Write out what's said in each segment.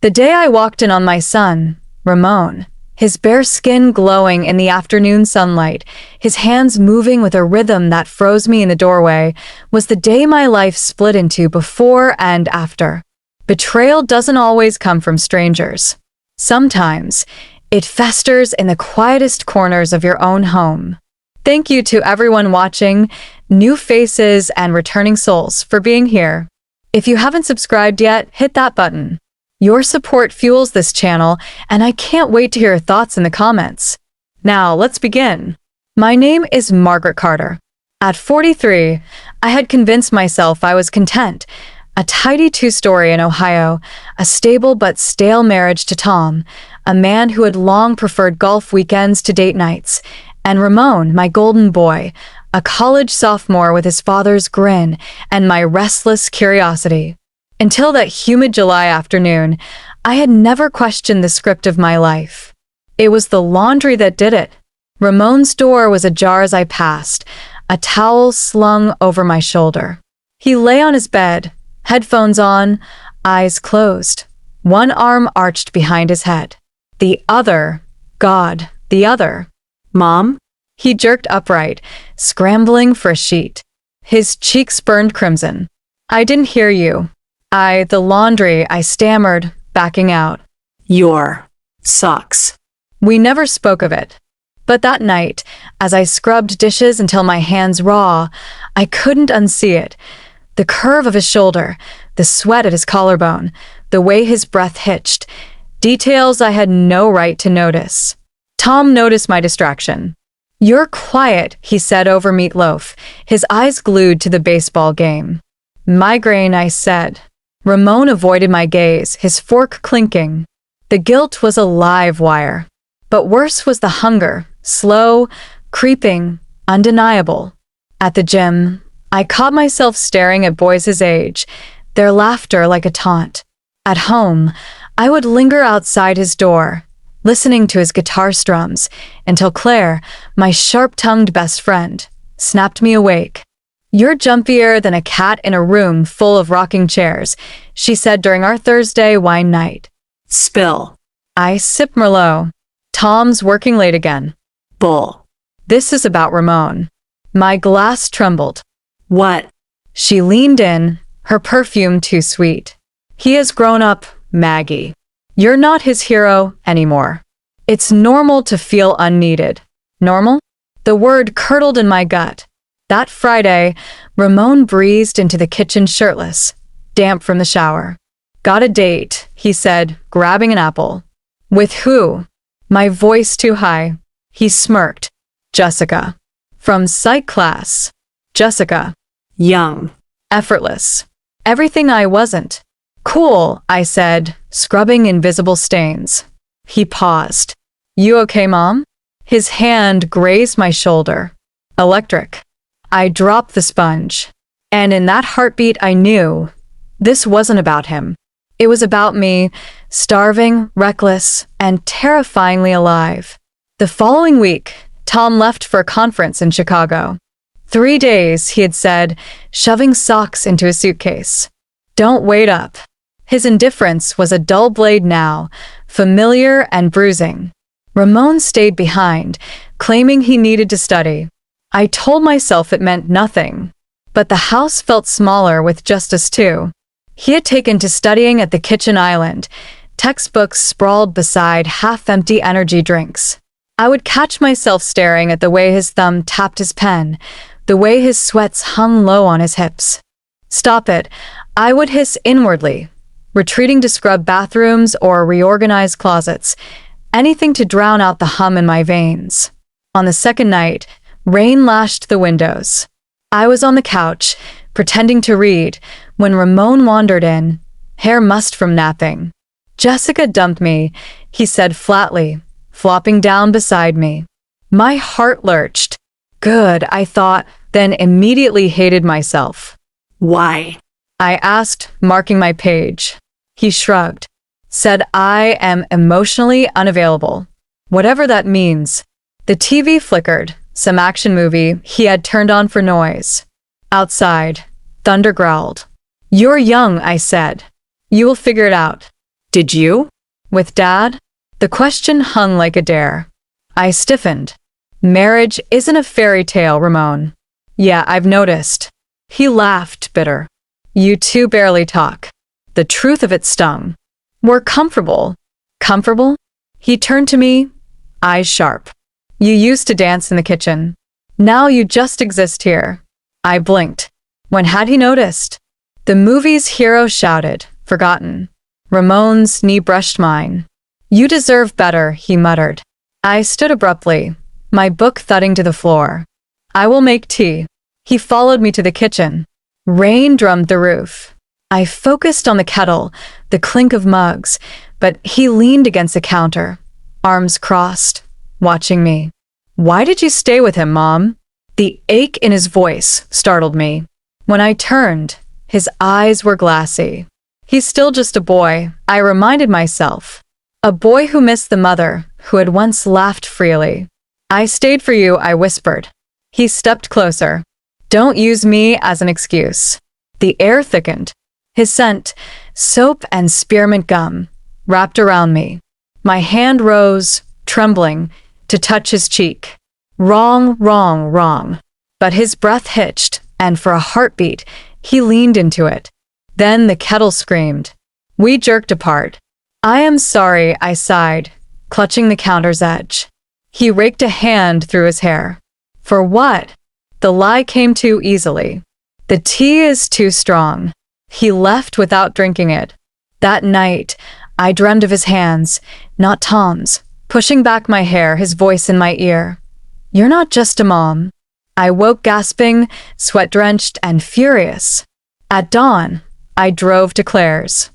The day I walked in on my son, Ramon, his bare skin glowing in the afternoon sunlight, his hands moving with a rhythm that froze me in the doorway, was the day my life split into before and after. Betrayal doesn't always come from strangers. Sometimes, it festers in the quietest corners of your own home. Thank you to everyone watching, new faces and returning souls, for being here. If you haven't subscribed yet, hit that button. Your support fuels this channel, and I can't wait to hear your thoughts in the comments. Now, let's begin. My name is Margaret Carter. At 43, I had convinced myself I was content. A tidy two-story in Ohio, a stable but stale marriage to Tom, a man who had long preferred golf weekends to date nights, and Ramon, my golden boy, a college sophomore with his father's grin and my restless curiosity. Until that humid July afternoon, I had never questioned the script of my life. It was the laundry that did it. Ramon's door was ajar as I passed, a towel slung over my shoulder. He lay on his bed, headphones on, eyes closed, one arm arched behind his head. The other, Mom? He jerked upright, scrambling for a sheet. His cheeks burned crimson. I didn't hear you. The laundry, I stammered, backing out. Your socks. We never spoke of it. But that night, as I scrubbed dishes until my hands raw, I couldn't unsee it. The curve of his shoulder, the sweat at his collarbone, the way his breath hitched, details I had no right to notice. Tom noticed my distraction. You're quiet, he said over meatloaf, his eyes glued to the baseball game. Migraine, I said. Ramon avoided my gaze, his fork clinking. The guilt was a live wire. But worse was the hunger, slow, creeping, undeniable. At the gym, I caught myself staring at boys his age, their laughter like a taunt. At home, I would linger outside his door, listening to his guitar strums, until Claire, my sharp-tongued best friend, snapped me awake. You're jumpier than a cat in a room full of rocking chairs, she said during our Thursday wine night. Spill. I sipped Merlot. Tom's working late again. Bull. This is about Ramon. My glass trembled. What? She leaned in, her perfume too sweet. He has grown up, Maggie. You're not his hero anymore. It's normal to feel unneeded. Normal? The word curdled in my gut. That Friday, Ramon breezed into the kitchen shirtless, damp from the shower. Got a date, he said, grabbing an apple. With who? My voice too high. He smirked. Jessica. From psych class. Jessica. Young. Effortless. Everything I wasn't. Cool, I said, scrubbing invisible stains. He paused. You okay, Mom? His hand grazed my shoulder. Electric. I dropped the sponge. And in that heartbeat I knew this wasn't about him. It was about me, starving, reckless, and terrifyingly alive. The following week, Tom left for a conference in Chicago. 3 days, he had said, shoving socks into his suitcase. Don't wait up. His indifference was a dull blade now, familiar and bruising. Ramon stayed behind, claiming he needed to study. I told myself it meant nothing. But the house felt smaller with just us two. He had taken to studying at the kitchen island, textbooks sprawled beside half-empty energy drinks. I would catch myself staring at the way his thumb tapped his pen, the way his sweats hung low on his hips. Stop it, I would hiss inwardly, retreating to scrub bathrooms or reorganize closets, anything to drown out the hum in my veins. On the second night, rain lashed the windows. I was on the couch, pretending to read, when Ramon wandered in, hair mussed from napping. Jessica dumped me, he said flatly, flopping down beside me. My heart lurched. Good, I thought, then immediately hated myself. Why? I asked, marking my page. He shrugged, said I am emotionally unavailable. Whatever that means. The TV flickered, some action movie he had turned on for noise. Outside, thunder growled. You're young, I said. You will figure it out. Did you? With Dad? The question hung like a dare. I stiffened. Marriage isn't a fairy tale, Ramon. Yeah, I've noticed. He laughed, bitter. You two barely talk. The truth of it stung. We're comfortable. Comfortable? He turned to me, eyes sharp. You used to dance in the kitchen. Now you just exist here. I blinked. When had he noticed? The movie's hero shouted, forgotten. Ramon's knee brushed mine. You deserve better, he muttered. I stood abruptly, my book thudding to the floor. I will make tea. He followed me to the kitchen. Rain drummed the roof. I focused on the kettle, the clink of mugs, but he leaned against the counter, arms crossed, watching me. Why did you stay with him, Mom? The ache in his voice startled me. When I turned, his eyes were glassy. He's still just a boy, I reminded myself. A boy who missed the mother who had once laughed freely. I stayed for you, I whispered. He stepped closer. Don't use me as an excuse. The air thickened. His scent, soap and spearmint gum, wrapped around me. My hand rose, trembling, to touch his cheek. Wrong, wrong, wrong. But his breath hitched, and for a heartbeat, he leaned into it. Then the kettle screamed. We jerked apart. I am sorry, I sighed, clutching the counter's edge. He raked a hand through his hair. For what? The lie came too easily. The tea is too strong. He left without drinking it. That night, I dreamed of his hands, not Tom's, pushing back my hair, his voice in my ear. You're not just a mom. I woke gasping, sweat-drenched and furious. At dawn, I drove to Claire's.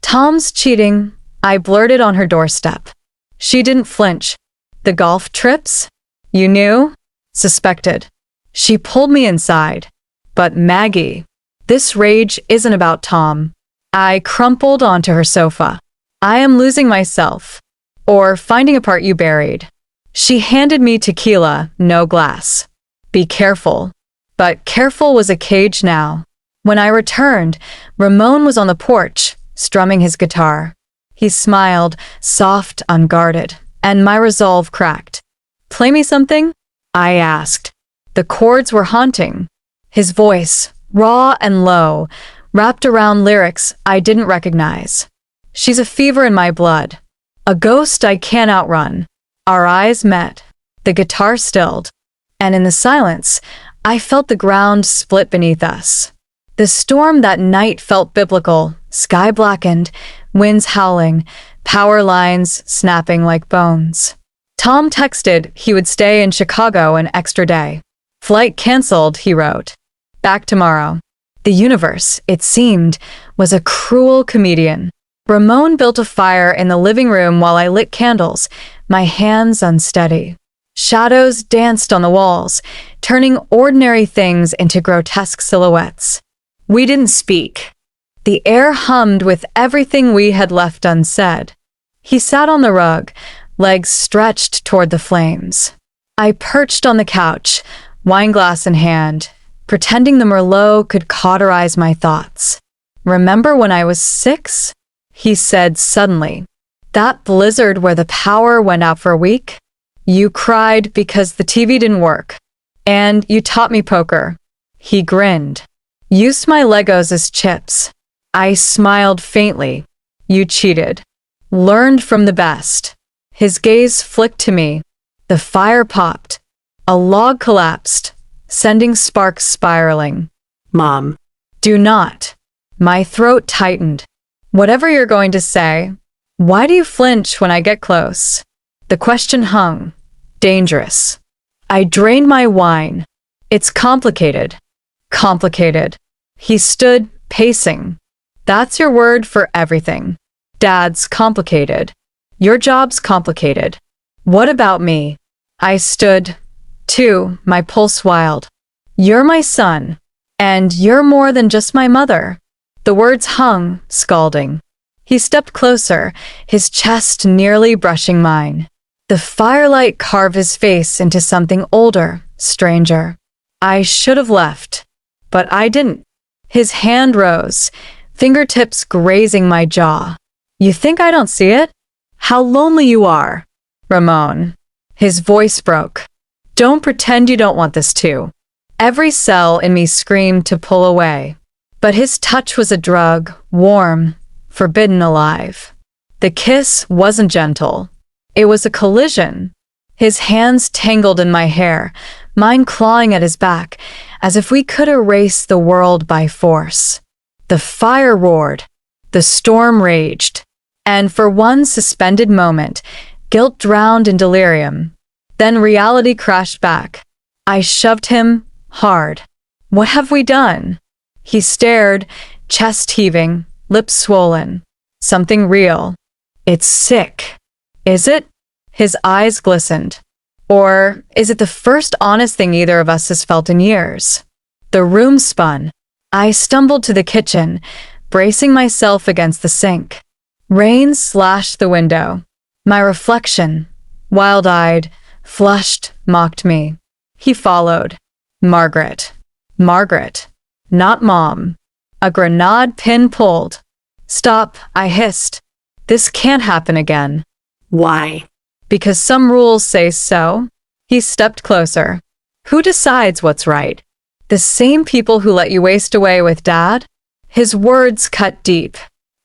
Tom's cheating, I blurted on her doorstep. She didn't flinch. The golf trips? You knew? Suspected. She pulled me inside. But Maggie, this rage isn't about Tom. I crumpled onto her sofa. I am losing myself. Or finding a part you buried. She handed me tequila, no glass. Be careful. But careful was a cage now. When I returned, Ramon was on the porch, strumming his guitar. He smiled, soft, unguarded, and my resolve cracked. Play me something? I asked. The chords were haunting. His voice, raw and low, wrapped around lyrics I didn't recognize. She's a fever in my blood. A ghost I can't outrun. Our eyes met. The guitar stilled. And in the silence, I felt the ground split beneath us. The storm that night felt biblical, sky blackened, winds howling, power lines snapping like bones. Tom texted he would stay in Chicago an extra day. Flight canceled, he wrote. Back tomorrow. The universe, it seemed, was a cruel comedian. Ramon built a fire in the living room while I lit candles, my hands unsteady. Shadows danced on the walls, turning ordinary things into grotesque silhouettes. We didn't speak. The air hummed with everything we had left unsaid. He sat on the rug, legs stretched toward the flames. I perched on the couch, wineglass in hand, pretending the Merlot could cauterize my thoughts. Remember when I was 6? He said suddenly. That blizzard where the power went out for a week? You cried because the TV didn't work. And you taught me poker. He grinned. Used my Legos as chips. I smiled faintly. You cheated. Learned from the best. His gaze flicked to me. The fire popped. A log collapsed, sending sparks spiraling. Mom. Do not. My throat tightened. Whatever you're going to say, why do you flinch when I get close? The question hung. Dangerous. I drained my wine. It's complicated. Complicated. He stood, pacing. That's your word for everything. Dad's complicated. Your job's complicated. What about me? I stood, too, my pulse wild. You're my son. And you're more than just my mother. The words hung, scalding. He stepped closer, his chest nearly brushing mine. The firelight carved his face into something older, stranger. I should have left, but I didn't. His hand rose, fingertips grazing my jaw. You think I don't see it? How lonely you are, Ramon. His voice broke. Don't pretend you don't want this too. Every cell in me screamed to pull away. But his touch was a drug, warm, forbidden alive. The kiss wasn't gentle. It was a collision. His hands tangled in my hair, mine clawing at his back, as if we could erase the world by force. The fire roared. The storm raged. And for one suspended moment, guilt drowned in delirium. Then reality crashed back. I shoved him hard. What have we done? He stared, chest heaving, lips swollen. Something real. It's sick. Is it? His eyes glistened. Or is it the first honest thing either of us has felt in years? The room spun. I stumbled to the kitchen, bracing myself against the sink. Rain slashed the window. My reflection, wild-eyed, flushed, mocked me. He followed. Margaret. Margaret. Not Mom. A grenade pin pulled. Stop, I hissed. This can't happen again. Why? Because some rules say so. He stepped closer. Who decides what's right? The same people who let you waste away with Dad? His words cut deep.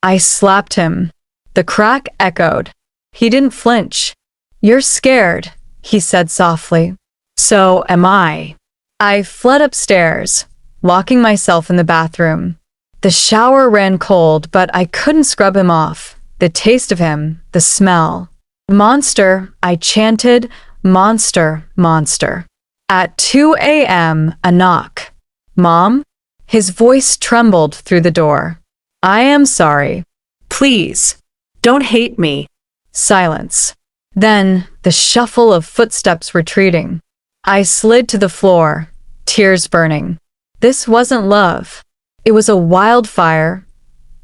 I slapped him. The crack echoed. He didn't flinch. You're scared, he said softly. So am I. I fled upstairs, locking myself in the bathroom. The shower ran cold, but I couldn't scrub him off. The taste of him, the smell. Monster, I chanted, monster, monster. At 2 a.m., a knock. Mom? His voice trembled through the door. I am sorry. Please, don't hate me. Silence. Then, the shuffle of footsteps retreating. I slid to the floor, tears burning. This wasn't love. It was a wildfire.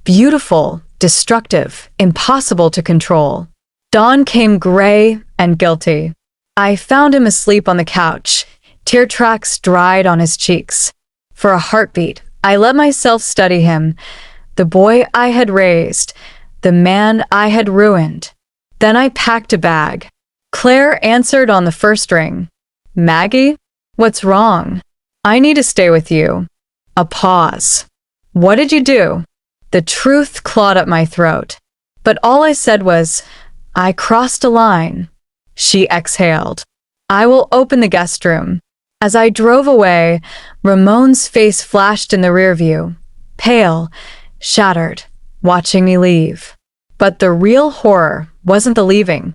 Beautiful, destructive, impossible to control. Dawn came gray and guilty. I found him asleep on the couch, tear tracks dried on his cheeks. For a heartbeat, I let myself study him, the boy I had raised, the man I had ruined. Then I packed a bag. Claire answered on the first ring. Maggie? What's wrong? I need to stay with you. A pause. What did you do? The truth clawed up my throat. But all I said was, I crossed a line. She exhaled. I will open the guest room. As I drove away, Ramon's face flashed in the rearview, pale, shattered, watching me leave. But the real horror wasn't the leaving.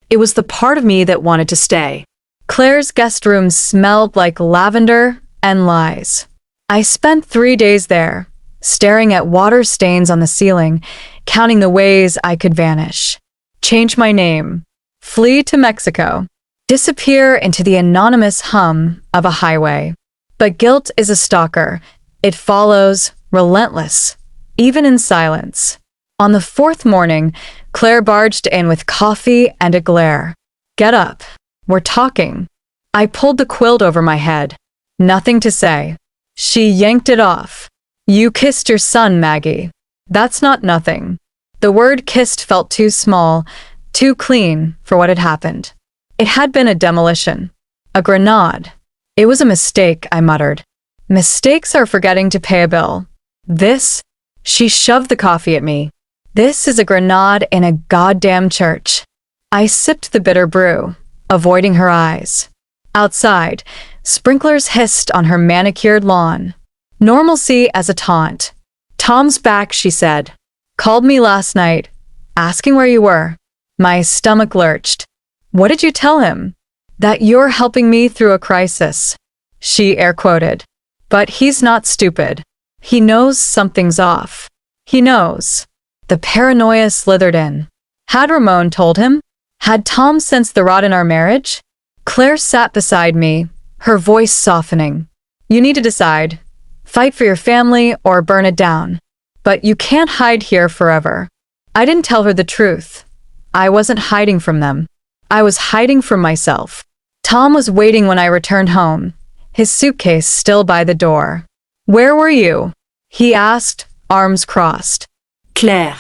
It was the part of me that wanted to stay. Claire's guest room smelled like lavender and lies. I spent 3 days there, staring at water stains on the ceiling, counting the ways I could vanish. Change my name. Flee to Mexico. Disappear into the anonymous hum of a highway. But guilt is a stalker. It follows, relentless, even in silence. On the 4th morning, Claire barged in with coffee and a glare. Get up. We're talking. I pulled the quilt over my head. Nothing to say. She yanked it off. You kissed your son, Maggie. That's not nothing. The word kissed felt too small, too clean for what had happened. It had been a demolition. A grenade. It was a mistake, I muttered. Mistakes are forgetting to pay a bill. This? She shoved the coffee at me. This is a grenade in a goddamn church. I sipped the bitter brew, avoiding her eyes. Outside, sprinklers hissed on her manicured lawn. Normalcy as a taunt. Tom's back, she said. Called me last night, asking where you were. My stomach lurched. What did you tell him? That you're helping me through a crisis. She air quoted. But he's not stupid. He knows something's off. He knows. The paranoia slithered in. Had Ramon told him? Had Tom sensed the rot in our marriage? Claire sat beside me, her voice softening. You need to decide. Fight for your family or burn it down. But you can't hide here forever. I didn't tell her the truth. I wasn't hiding from them. I was hiding from myself. Tom was waiting when I returned home, his suitcase still by the door. Where were you? He asked, arms crossed. Claire.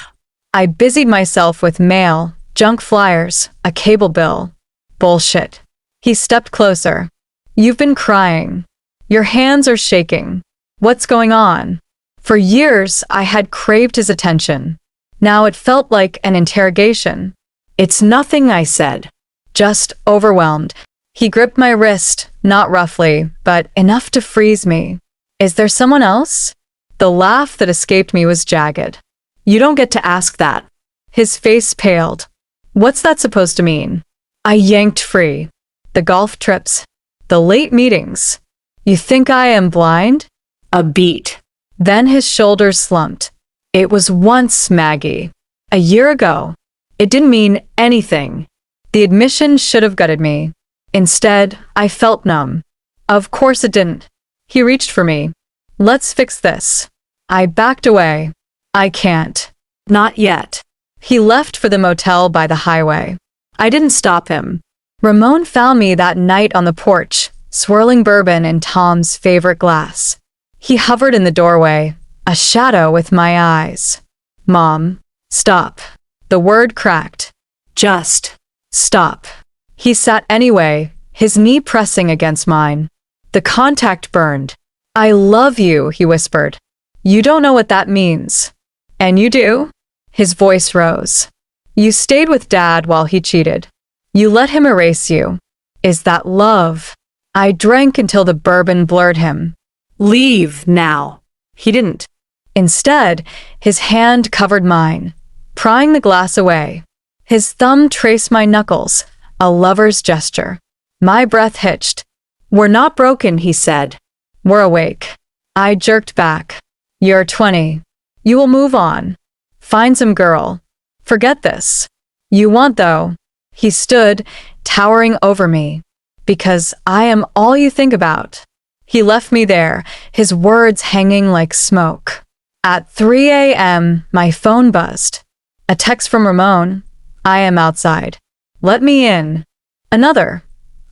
I busied myself with mail, junk flyers, a cable bill. Bullshit. He stepped closer. You've been crying. Your hands are shaking. What's going on? For years, I had craved his attention. Now it felt like an interrogation. It's nothing, I said. Just overwhelmed. He gripped my wrist, not roughly, but enough to freeze me. Is there someone else? The laugh that escaped me was jagged. You don't get to ask that. His face paled. What's that supposed to mean? I yanked free. The golf trips. The late meetings. You think I am blind? A beat. Then his shoulders slumped. It was once Maggie. A year ago. It didn't mean anything. The admission should have gutted me. Instead, I felt numb. Of course it didn't. He reached for me. Let's fix this. I backed away. I can't. Not yet. He left for the motel by the highway. I didn't stop him. Ramon found me that night on the porch, swirling bourbon in Tom's favorite glass. He hovered in the doorway, a shadow with my eyes. Mom, stop. The word cracked. Just stop. He sat anyway, his knee pressing against mine. The contact burned. I love you, he whispered. You don't know what that means. And you do? His voice rose. You stayed with Dad while he cheated. You let him erase you. Is that love? I drank until the bourbon blurred him. Leave now. He didn't. Instead, his hand covered mine, prying the glass away. His thumb traced my knuckles, a lover's gesture. My breath hitched. We're not broken, he said. We're awake. I jerked back. You're 20. You will move on. Find some girl. Forget this. You want, though. He stood, towering over me. Because I am all you think about. He left me there, his words hanging like smoke. At 3 a.m., my phone buzzed. A text from Ramon. I am outside. Let me in. Another.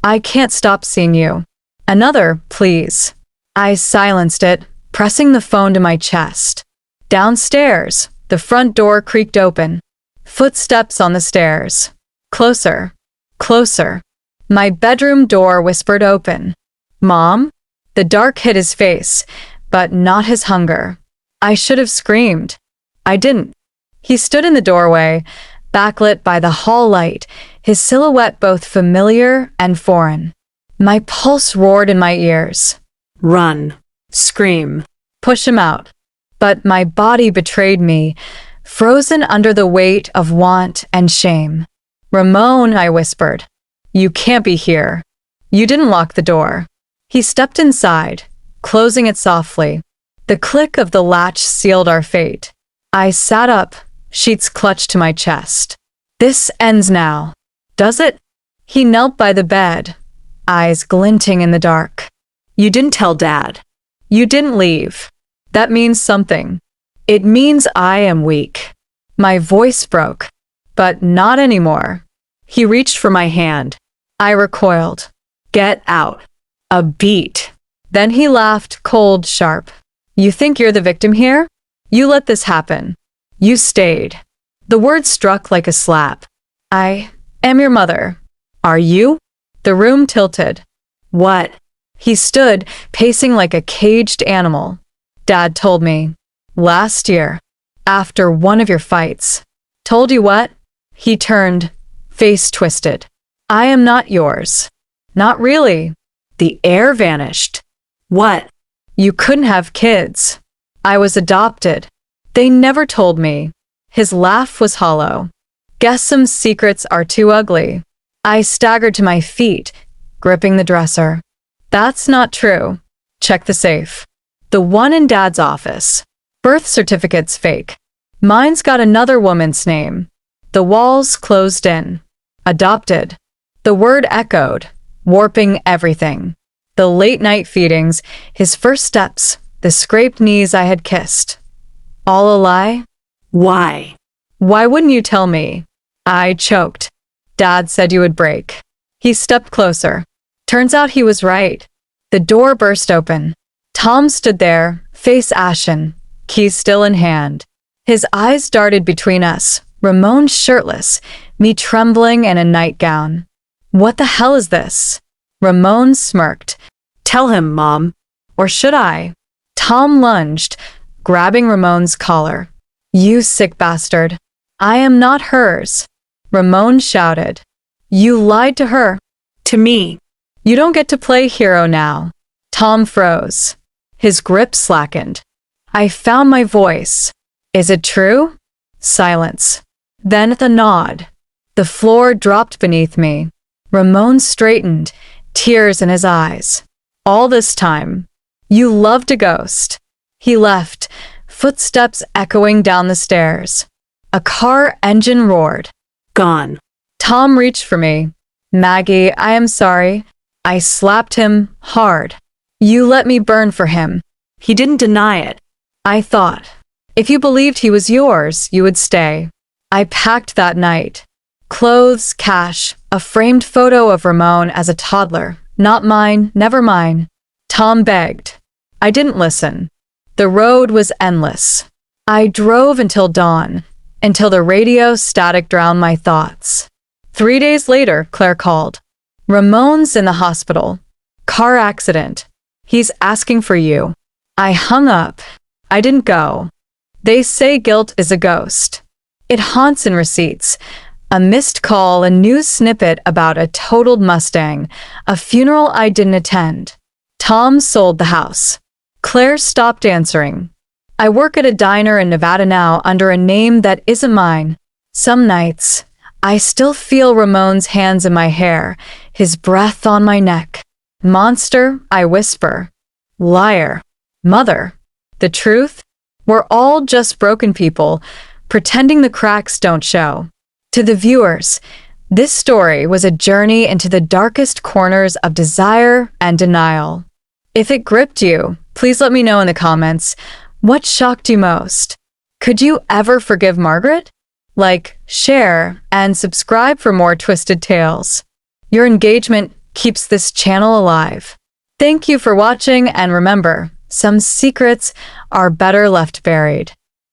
I can't stop seeing you. Another, please. I silenced it, pressing the phone to my chest. Downstairs, the front door creaked open. Footsteps on the stairs. Closer. Closer. My bedroom door whispered open. Mom? The dark hit his face, but not his hunger. I should have screamed. I didn't. He stood in the doorway, backlit by the hall light, his silhouette both familiar and foreign. My pulse roared in my ears. Run. Scream. Push him out. But my body betrayed me, frozen under the weight of want and shame. Ramon, I whispered. You can't be here. You didn't lock the door. He stepped inside, closing it softly. The click of the latch sealed our fate. I sat up, sheets clutched to my chest. This ends now. Does it? He knelt by the bed, eyes glinting in the dark. You didn't tell Dad. You didn't leave. That means something. It means I am weak. My voice broke, but not anymore. He reached for my hand. I recoiled. Get out. A beat. Then he laughed, cold, sharp. You think you're the victim here? You let this happen. You stayed. The word struck like a slap. I am your mother. Are you? The room tilted. What? He stood, pacing like a caged animal. Dad told me. Last year. After one of your fights. Told you what? He turned, face twisted. I am not yours. Not really. The air vanished. What? You couldn't have kids. I was adopted. They never told me. His laugh was hollow. Guess some secrets are too ugly. I staggered to my feet, gripping the dresser. That's not true. Check the safe. The one in Dad's office. Birth certificate's fake. Mine's got another woman's name. The walls closed in. Adopted. The word echoed, warping everything. The late-night feedings, his first steps, the scraped knees I had kissed. All a lie? Why? Why wouldn't you tell me? I choked. Dad said you would break. He stepped closer. Turns out he was right. The door burst open. Tom stood there, face ashen, keys still in hand. His eyes darted between us, Ramon shirtless, me trembling in a nightgown. What the hell is this? Ramon smirked. Tell him, Mom. Or should I? Tom lunged, grabbing Ramon's collar. You sick bastard. I am not hers. Ramon shouted. You lied to her. To me. You don't get to play hero now. Tom froze. His grip slackened. I found my voice. Is it true? Silence. Then the nod. The floor dropped beneath me. Ramon straightened, tears in his eyes. All this time, you loved a ghost. He left, footsteps echoing down the stairs. A car engine roared. Gone. Tom reached for me. Maggie, I am sorry. I slapped him hard. You let me burn for him. He didn't deny it. I thought, if you believed he was yours, you would stay. I packed that night. Clothes, cash, a framed photo of Ramon as a toddler. Not mine, never mine. Tom begged. I didn't listen. The road was endless. I drove until dawn, until the radio static drowned my thoughts. 3 days later, Claire called. Ramon's in the hospital. Car accident. He's asking for you. I hung up. I didn't go. They say guilt is a ghost. It haunts in receipts. A missed call, a news snippet about a totaled Mustang, a funeral I didn't attend. Tom sold the house. Claire stopped answering. I work at a diner in Nevada now under a name that isn't mine. Some nights, I still feel Ramon's hands in my hair, his breath on my neck. Monster, I whisper. Liar. Mother. The truth? We're all just broken people, pretending the cracks don't show. To the viewers, this story was a journey into the darkest corners of desire and denial. If it gripped you, please let me know in the comments. What shocked you most? Could you ever forgive Margaret? Like, share, and subscribe for more twisted tales. Your engagement keeps this channel alive. Thank you for watching, and remember, some secrets are better left buried.